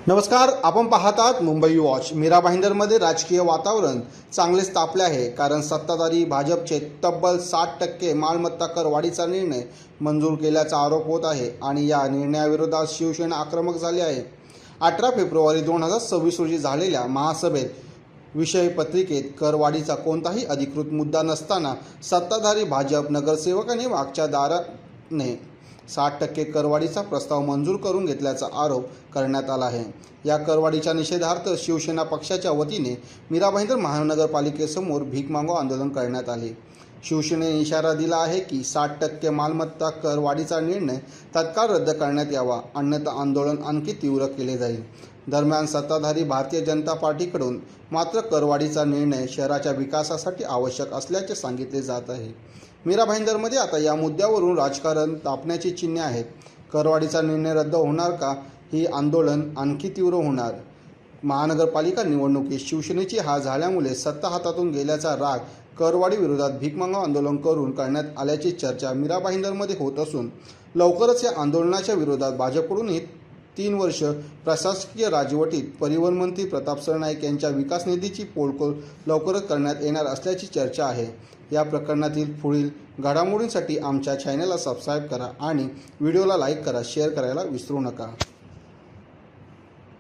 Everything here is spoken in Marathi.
नमस्कार, आपण पाहतात मुंबई वॉच। मीरा भाईंदरमध्ये राजकीय वातावरण चांगलेच तापले आहे, कारण सत्ताधारी भाजपचे तब्बल 60% मालमत्ता कर वाढीचा निर्णय मंजूर केल्याचा आरोप होत आहे आणि या निर्णयाविरोधात शिवसेना आक्रमक झाली आहे। 18 फेब्रुवारी 2026 रोजी झालेल्या महासभेत विषय पत्रिकेत करवाढीचा कोणताही अधिकृत मुद्दा नसताना सत्ताधारी भाजप नगरसेवकांनी मागच्या दाराने 60% करवाढीचा प्रस्ताव मंजूर करून घेतल्याचा आरोप करण्यात आला आहे। या करवाढीच्या निषेधार्थ शिवसेना पक्षाच्या वतीने मीरा भाईंदर महानगरपालिकेसमोर भीक मागो आंदोलन करण्यात आले। शिवसेनेने इशारा दिला आहे की 60% मालमत्ता कर वाढीचा निर्णय तत्काळ रद्द करण्यात यावा, अन्यथा आंदोलन आणखी तीव्र केले जाईल। दरम्यान सत्ताधारी भारतीय जनता पार्टीकडून मात्र करवाढीचा निर्णय शहराच्या विकासासाठी आवश्यक असल्याचे सांगितले जात आहे। मीरा भाईंदरमध्ये आता या मुद्द्यावरून राजकारण तापण्याची चिन्हे आहेत। करवाढीचा निर्णय रद्द होणार का? ही आंदोलन आणखी तीव्र होणार। महानगरपालिका निवडणुकीत शिवसेनेची हार झाल्यामुळे सत्ता हातातून गेल्याचा राग करवाढी विरोधात भीक मागो आंदोलन करून करण्यात आल्याची चर्चा मीरा भाईंदरमध्ये होत असून लवकरच या आंदोलनाच्या विरोधात भाजपकडूनही 3 वर्ष प्रशासकीय राजवटीत परिवहन मंत्री प्रताप सरनाईक यांच्या विकास निधीची पोलखोल लवकरच करण्यात येणार असल्याची चर्चा आहे। या प्रकरणातील पुढील घडामोडींसाठी आमच्या चॅनलला सबस्क्राईब करा आणि व्हिडिओला लाईक करा, शेअर करायला विसरू नका।